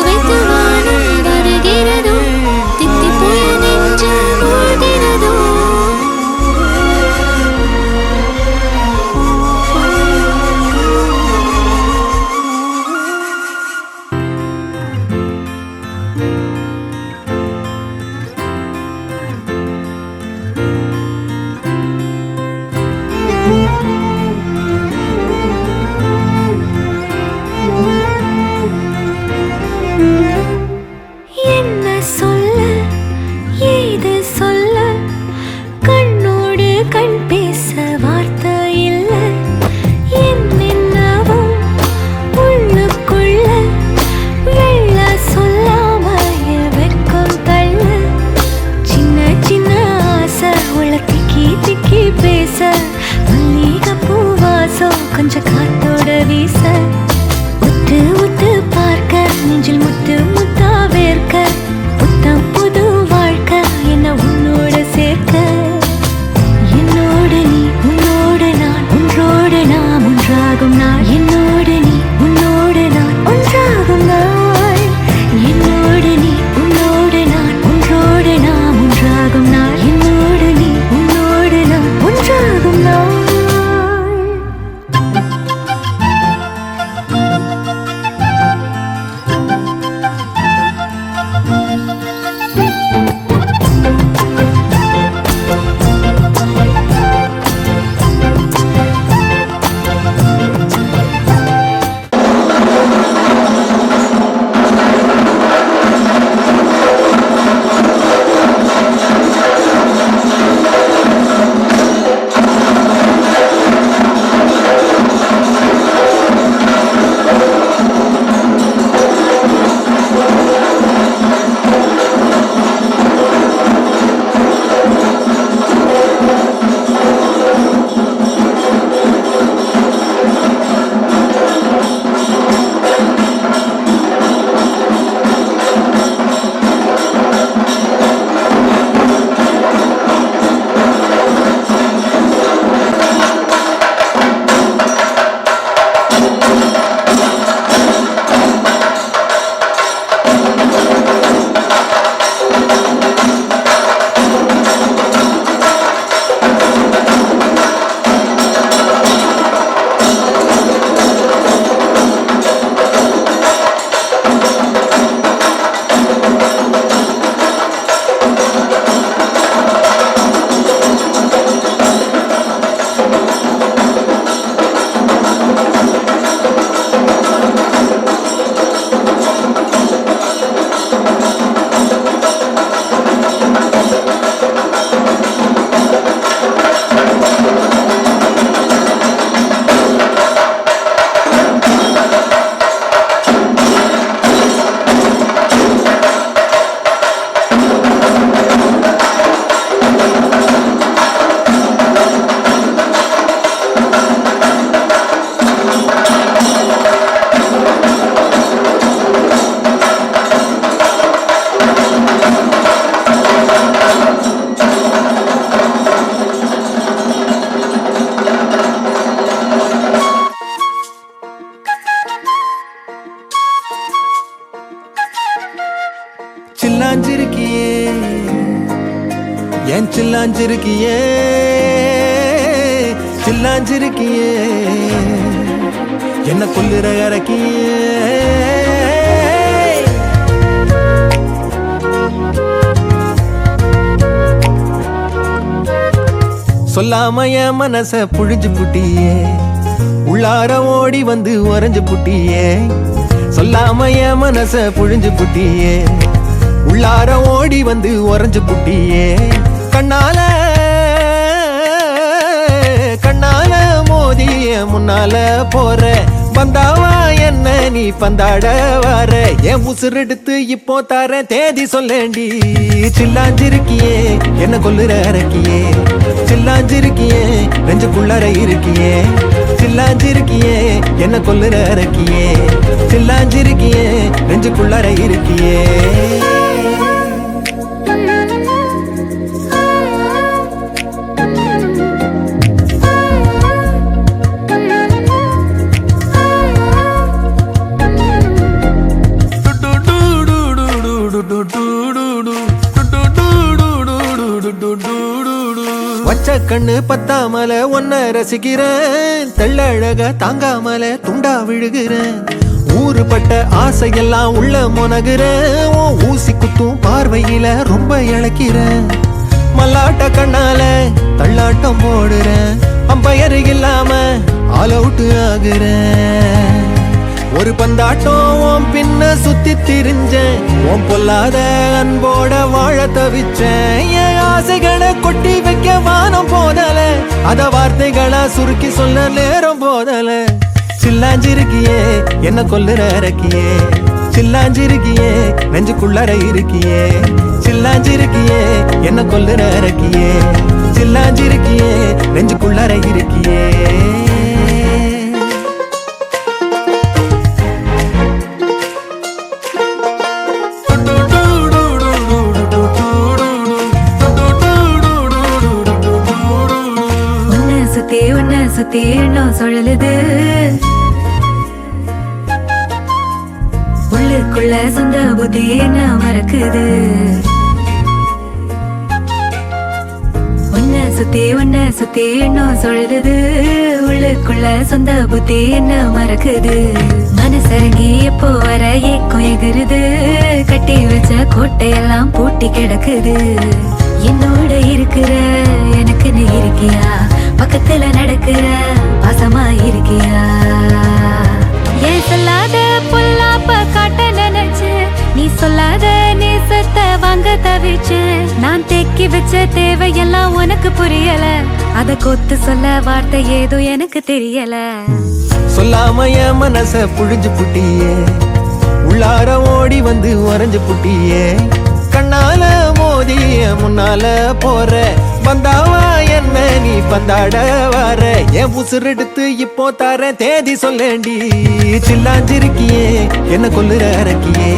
சில்லாஞ்சிருக்கியே என் சில்லாஞ்சிருக்கியே சில்லாஞ்சிருக்கியே என்ன கொல்லுற இறக்கியே சொல்லாம என் மனச புழிஞ்சு புட்டியே உள்ளார ஓடி வந்து உறைஞ்சு புட்டியே சொல்லாம என் மனச புழிஞ்சு புட்டியே உள்ளார ஓடி வந்து உறைஞ்சு புட்டியே கண்ணால கண்ணால மோதிய முன்னால போற வந்தாவா என்ன நீ பந்தாட வர என் உசுர் எடுத்து இப்போ தர தேதி சொல்லேண்டி சில்லாஞ்சிருக்கியே என்ன கொல்லுற இறக்கியே சில்லாஞ்சிருக்கியே நெஞ்சுக்குள்ளற இருக்கியே சில்லாஞ்சிருக்கியே என்ன கொல்லுற இறக்கியே சில்லாஞ்சிருக்கியே நெஞ்சுக்குள்ளற இருக்கியே வச்ச கண்ணு பத்தாமல ஒன்ன ரசிக்கிறேன் தெள்ளழக தாங்காமல துண்டா விழுகிறேன் ஊறுபட்ட ஆசையெல்லாம் உள்ள முனகுறேன் ஊசி குத்தும் பார்வையில ரொம்ப இழக்கிறேன் மல்லாட்ட கண்ணால தள்ளாட்டம் போடுறேன் அம்பயரு இல்லாம ஆல் அவுட் ஆகுறேன் ஒரு பந்தாட்டம் உன் பின்ன சுத்தி திரிஞ்சேன் உன் பொல்லாத அன்போட வாழ தவிச்சேன் என் ஆசைகளை கொட்டி வைக்க வானம் போதல அத வார்த்தைகளா சுருக்கி சொல்ல நேரம் போதல சில்லாஞ்சிருக்கியே என்ன கொல்லுற இறக்கியே சில்லாஞ்சிருக்கியே நெஞ்சுக்குள்ளற இருக்கியே சில்லாஞ்சிருக்கியே என்ன கொல்லுற இறக்கியே சில்லாஞ்சிருக்கியே நெஞ்சுக்குள்ளற இருக்கியே சுத்தி எண்ணம் சுழலுது உள்ளுக்குள்ள சொந்த புத்தி என்ன மறக்குது ஒன்ன சுத்தி எண்ணம் சுழலுது உள்ளுக்குள்ள சொந்த புத்தி என்ன மறக்குது மனசரங்கி எப்போ வர ஏக்கம் எகுருது கட்டி வச்ச கோட்டையெல்லாம் பூட்டி கிடக்குது என்னோட இருக்கிற எனக்கு நீ இருக்கியா பக்கத்துல நடக்கிற பாசமா இருக்கியா ஏன் சொல்லாத பொல்லாப்ப காட்ட நினைச்சு நீ சொல்லாத நேசத்தை வாங்க தவிச்சு நான் தேக்கி வச்ச தேவையெல்லாம் உனக்கு புரியல அத கொத்து சொல்ல வார்த்தை ஏதோ எனக்கு தெரியல சொல்லாம என் மனச புழிஞ்சு புட்டியே உள்ளார ஓடி வந்து உறைஞ்சு புட்டியே கண்ணால மோதிய முன்னால போற வந்தாவா என்ன நீ பந்தாட வர என் உசுர் எடுத்து இப்போ தர தேதி சொல்லேண்டி சில்லாஞ்சிருக்கியே என்ன கொல்லுற இறக்கியே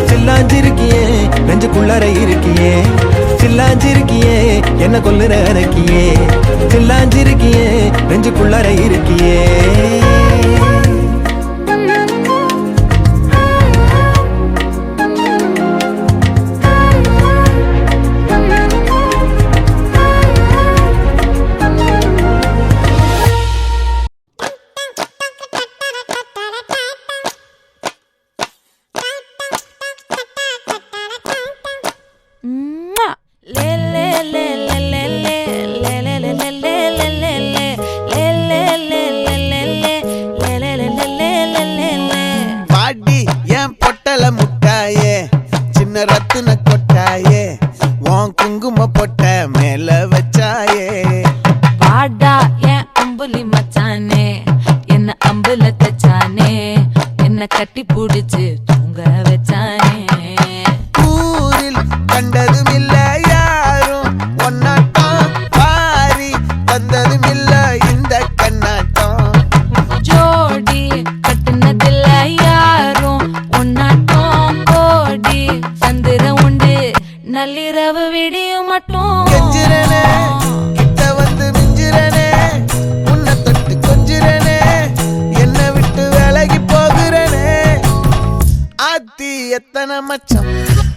சில்லாஞ்சிருக்கியே நெஞ்சுக்குள்ளற இருக்கியே சில்லாஞ்சிருக்கியே என்ன கொல்லுற இறக்கியே சில்லாஞ்சிருக்கியே நெஞ்சுக்குள்ளற இருக்கியே பாடி என் பொட்டல முட்டாயே சின்ன ரத்தின கொட்டாயே உன் குங்கும பொட்ட மேல வச்சாயே பாடா என் அம்புலி மச்சானே என்ன அம்புல தச்சானே என்ன கட்டி புடிச்சு தூங்க வச்சானே ஊரில் கண்டதும் இல்ல யாரும் ஒன்னாட்டம் பாரி வந்ததும் இல்ல இந்த கண்ணாட்டம் ஜோடி கட்டுனதில்ல யாரும் ஒன்னாட்டம் கோடி சந்திர உண்டு நள்ளிரவு விடியும் மட்டும் கெஞ்சிரனே கிட்ட வந்து மிஞ்சிரனே உன்னை தொட்டு கொஞ்சிரனே என்னை விட்டு விலகி போகிறனே ஆத்தி எத்தனை மச்சம்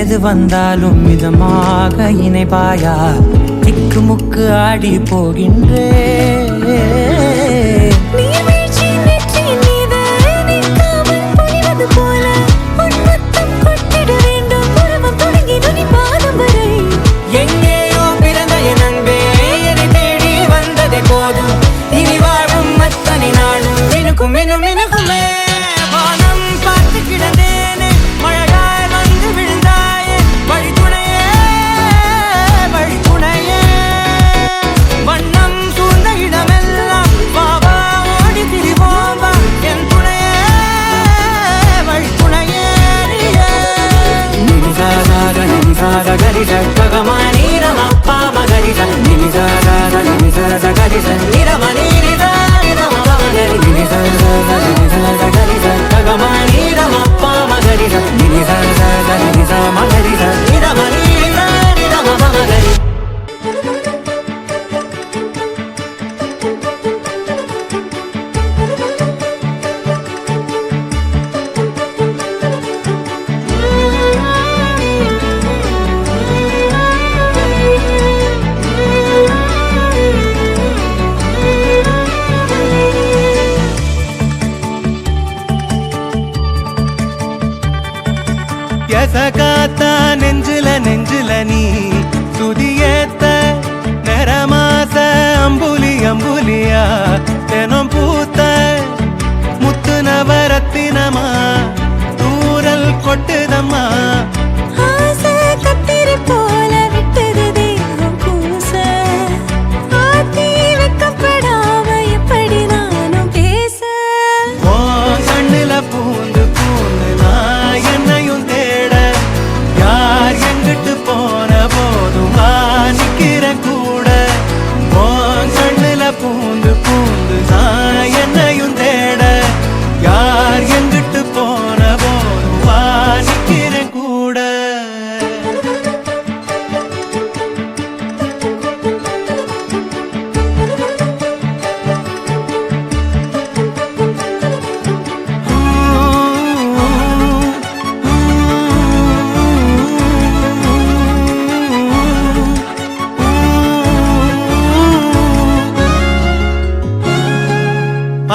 எது வந்தாலும் மிதமாக இணைப்பாயா திக்கு முக்கு ஆடி போகின்றே நீர்வீழ்ச்சி நெற்றி மீது நிற்காமல் பொழிவது போல உன் முத்தம் கொட்டிட வேண்டும் உருவம் தொடங்கி நுனி பாதம் வரை எங்கேயோ பிறந்த என் அன்பே என்னை தேடி வந்ததே போதும் இனி வாழும் அத்தனை நாளும் மினுக்கும் மினும் மினுக்குமே வானம் பார்த்து கிடந்தேனே மழையாய் வந்து விழுந்தாயே வழித்துணையே வழித்துணையே வண்ணம் சூழ்ந்த இடமெல்லாம் பாவா ஓடி திரிவோம் வா என் துணையே வழித்துணையே நிமிசாக நிமிசாக கரிச ககமானி ரமப்பா மகரிச நிமிசாக நிமிசாக கரிச நிரமணி நிதா நிதம மகரி நிமிசாக கரிச ககமானி ரமப்பா மகரிச நிமிசாக நிமிசா மகரிச நிரமணி நிதா நிதம மகரி எசகாத்தா நெஞ்சில நெஞ்சில நீ சுதியேத்த நரமாச அம்புலி அம்புலியா தினம் பூத்த முத்து நவரத்தினமா தூரல் கொட்டுதம்மா ஆசை கத்திரி போல விட்டது தேகம் கூச ஆத்தி வெக்கப்படாம எப்படி நானும் பேச ஓ கண்ணுல பூந்து பூந்து நான் என்னையும் தேட யார் எங்கிட்டு போன போதும் நிக்கிற கூட ஓ கண்ணுல பூந்து பூந்து நான் என்னையும் தேட யார் எங்கிட்டு போன போதும் நிக்கிற கூட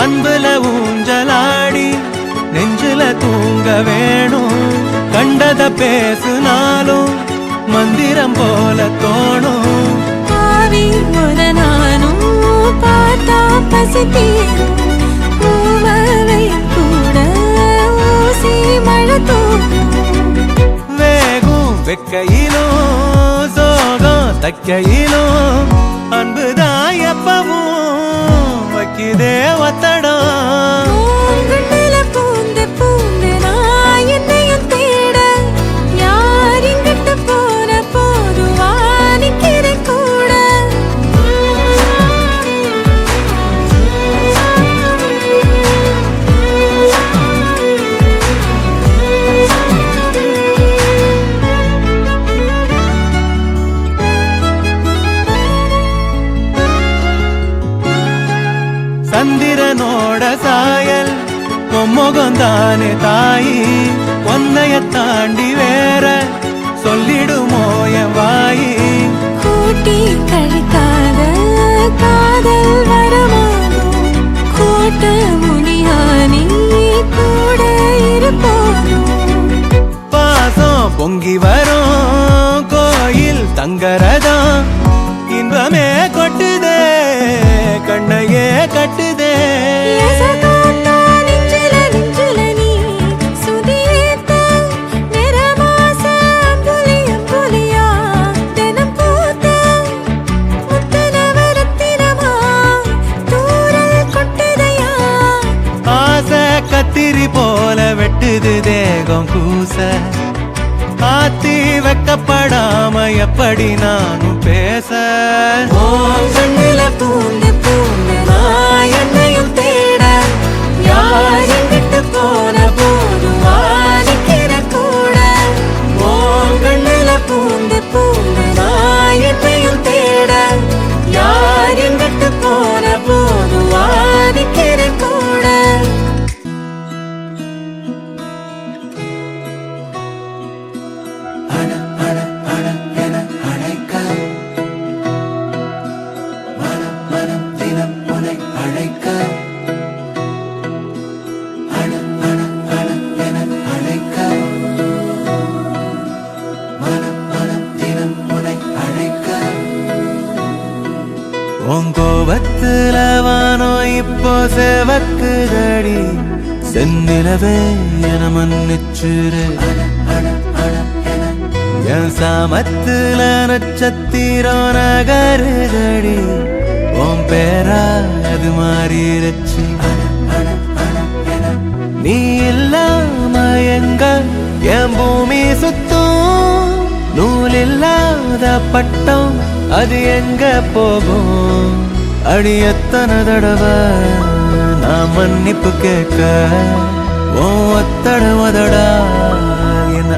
அன்புல ஊஞ்சலாடி நெஞ்சில தூங்க வேணும் கண்டத பேசுனாலும் மந்திரம் போல தோணும் ஆவி முத நானும் பார்த்தா பசி தீரும் பூவவை கூட ஊசி மழை தூக்கும் வேகும் வெக்கையிலும் சோகம் தக்கையிலும் அன்புதான் எப்பவும் வைக்குதே ஒத்தடம் பூங்குழல பூந்து பூந்து நான் என்னையும் தேட யார் இங்கிட்டு போன போதுவா நிக்கிறேன் கூட சந்திரனோட சாயல் பொம்முகந்தானே தாயி ஒன்னைய தாண்டி வேற சொல்லிடுமோ என் வாயி கூட்டி கழிக்காத காதல் வரமானோ கூட்ட முனியானி கூட இருப்போனோ பாசம் பொங்கி வரும் கோயில் தங்கரதம் இன்பமே கொட்டுதே கண்ணையே கட்டுதே எசகாத்தா நெஞ்சில நெஞ்சில நீ சுதியேத்த நிறமாச அம்புலி அம்புலியா தினம் பூத்த முத்து நவரத்தினமா தூரல் கொட்டுதையா ஆசை கத்திரி போல வெட்டுது தேகம் கூச ஆத்தி வெக்கப்படாம எப்படி நானும் பேச ஓ கண்ணுல பூந்து பூந்து நான் என்னையும் தேட யார் எங்கிட்டு போன போதும் நிக்கிற கூட ஓ கண்ணுல பூந்து பூந்து நான் என்னையும் தேட யார் எங்கிட்டு போன போதும் நிக்கிற கூட இப்போ சேவக்குதடி செந்நிலவே என மன்னிச்சுரு என் சாமத்துல நட்சத்திரம் நகருதடி உன் பேரா அது மாறிடுச்சு நீ இல்லாம எங்க என் பூமி சுத்தும் நூல் இல்லாத பட்டம் அது எங்க போகும் அடி எத்தனை தடவை நான் மன்னிப்பு கேட்க ஓ ஒத்தடவதடா என்ன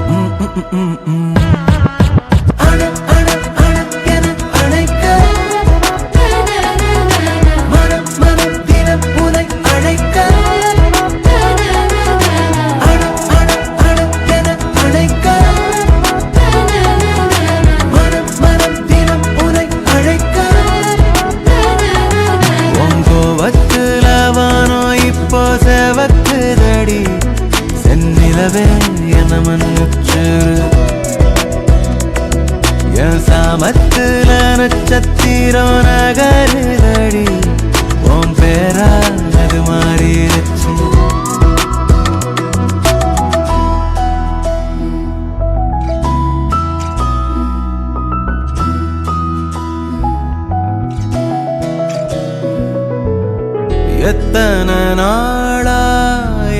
என்ன மன்னிச்சுரு என் சாமத்துல நட்சத்திரம் நகருதடி உன் பேரா அது மாறிடுச்சு எத்தனை நாளா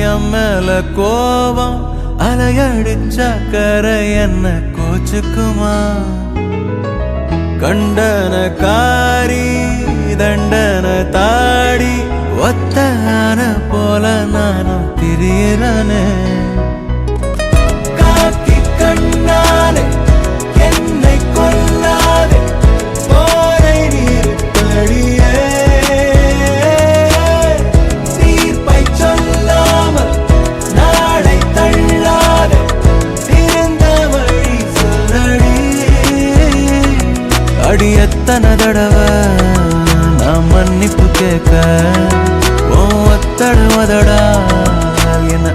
என் மேல கோபம் அலையடிச்ச கரை என்ன கோச்சுக்குமா கண்டன காரி தண்டன தாடி ஒத்தன போல நானும் திரியறனே காக்கி கண்ணாலே என்னை கொல்லாதே போரை நீர் தடியே தீர்ப்பை சொல்லாமல் நாளை தள்ளாதே திறந்த வழி சொல்லடி அடி எத்தனை தடவை நான் மன்னிப்பு கேட்க ஓ ஒத்தடுவதடா என்ன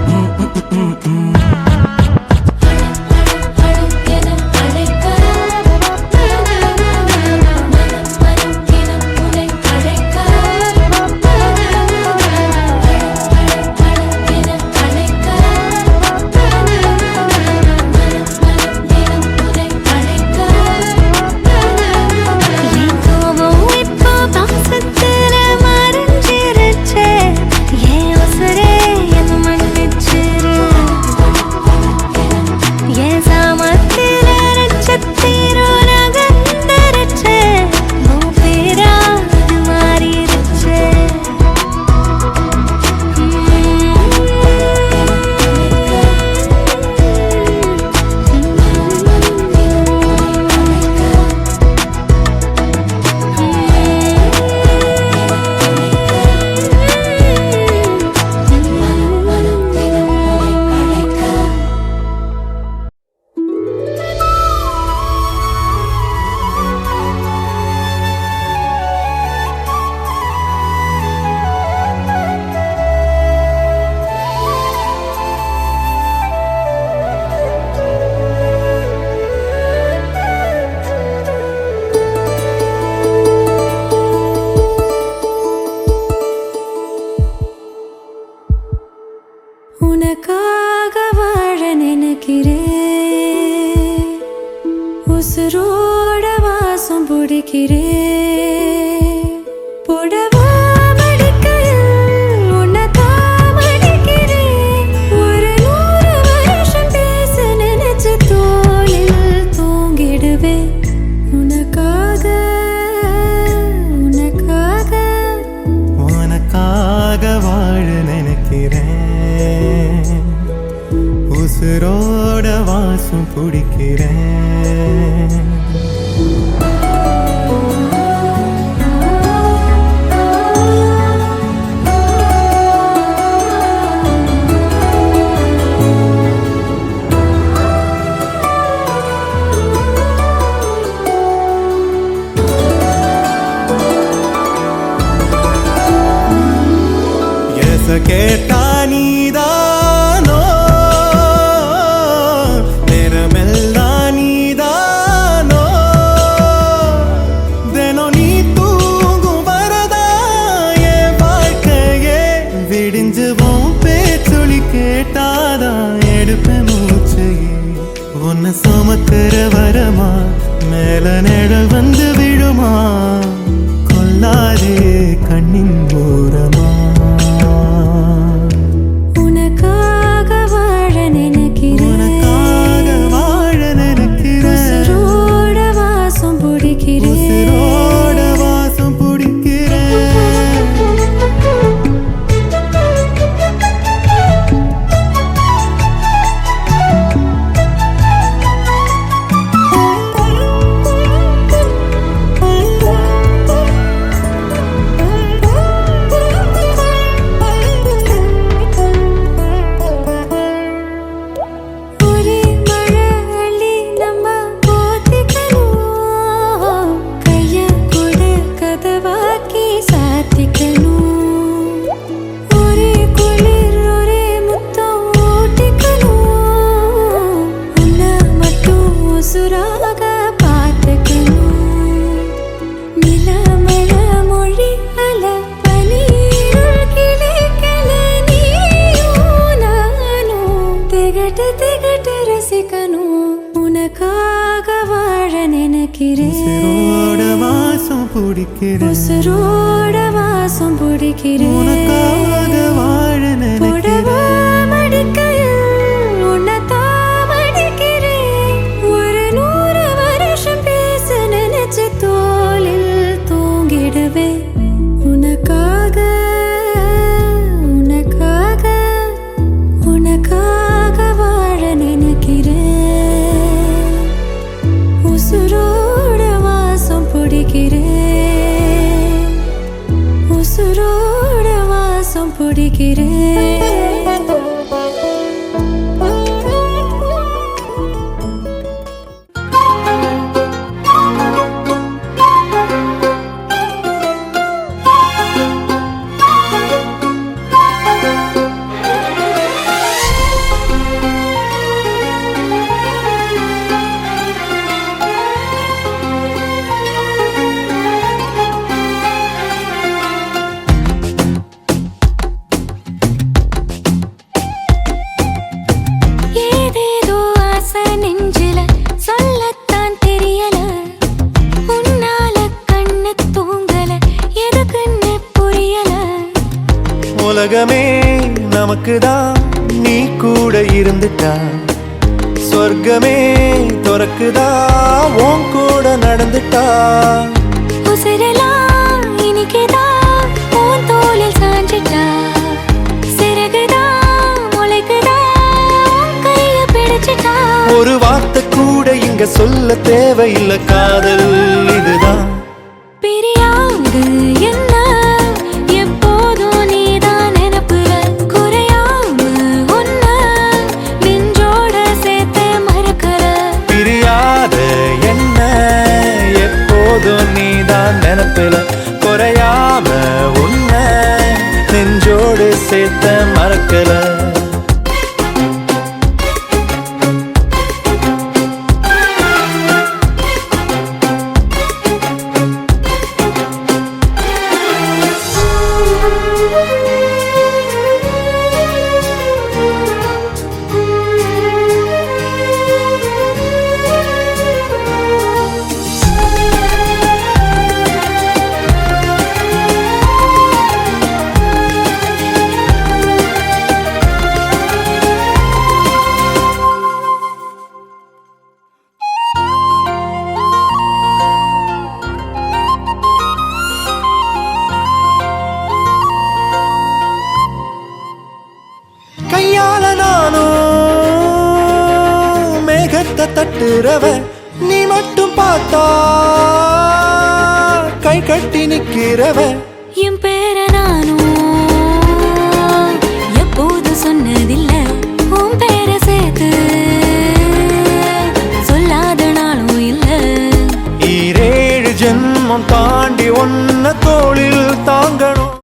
உனக்காக வாழ நினைக்கிறேன் உசுரோட வாசம் பிடிக்கிறேன் புடவா மடிக்கையில் உனதான் மடிக்கிறேன் ஒரு 100 வருஷம் பேச நினைச்சு தோளில் தூங்கிடுவேன் உனக்காக உனக்காக உனக்காக வாழ நினைக்கிறேன் உசுரோட வாசம் பிடிக்கிறேன் கேட்டா நீதானோ நேரமெல்லாம் நீதானோ தினம் நீ தூங்கும் வரதா என் வாழ்க்கை சுமக்கிற வரமா மேல நிழல் வந்து விழுமா கொல்லாதே கண்ணின் ஓரமா உனக்காக வாழ நினைக்கிறேன் உனக்காக வாழ நினைக்கிறேன் உசுரோட வாசம் பிடிக்கிறேன் உசுரோட வாசம் பிடிக்கிறேன் ஒரே மழை அள்ளி நம்ம போத்திக்கணும் கைய கொடு கதவாக்கி சாத்திக்கணும் ஒரே குளிர் ஒரே முத்தம் ஓட்டிக்கணும் உன்னை மட்டும் உசுராக பார்த்துக்கணும் நிலமழ மொழி அல பனீருள் கிளைக்கல நீயும் நானும் திகட்டு திகட்டு ரசிக்கணும் உனக்காக வாழ நினைக்கிறேன் உசுரோட வாசம் பிடிக்கிறேன் உசுரோட வாசம் பிடிக்கிறேன் உனக்காக வாழ புடவா நினைக்கிறேன் மடிக்கையில் உன்னைத்தான் மடிக்கிறேன் ஒரு 100 வருஷம் பேச நினைச்ச தோளில் தூங்கிடுவேன் உனக்காக உனக்காக உனக்காக வாழ நினைக்கிறேன் உசுரோட வாசம் பிடிக்கிறேன் உசுரோட வாசம் பிடிக்கிறேன் ஏதேதோ ஆசை நெஞ்சில சொல்லத்தான் தெரியல உன்னால கண்ணு தூங்கல எதுக்குன்னு புரியல உலகமே நமக்குதான் நீ கூட இருந்துட்டா சொர்க்கமே துறக்குதா உன் கூட நடந்துட்டா உசிரெல்லாம் இனிக்குதான் உன் தோளில் சாஞ்சிட்டா சிறகுதான் முளைக்குதான் கைய பிடிச்சிட்டா ஒரு வார்த்தை கூட இங்க சொல்ல தேவையில்லை காதல் இதுதான் பிரியாது என்ன எப்போதும் நீதான் நினைப்புல குறையாம உன்ன நெஞ்சோட சேர்த்து மறக்கல பிரியாத என்ன எப்போதும் நீதான் நினைப்பில குறையாம உன்னை நெஞ்சோடு சேர்த்த மறக்கல கையால நானும் மேகத்தை தட்டுறவ நீ மட்டும் பார்த்தா கை கட்டி நிக்கிறவ என் பேர நானும் எப்போது சொன்னதில்ல உன் பேர சேர்த்து சொல்லாத நாளும் இல்ல ஈரேழு ஜென்மம் தாண்டி ஒன்ன தோளில் தாங்கணும்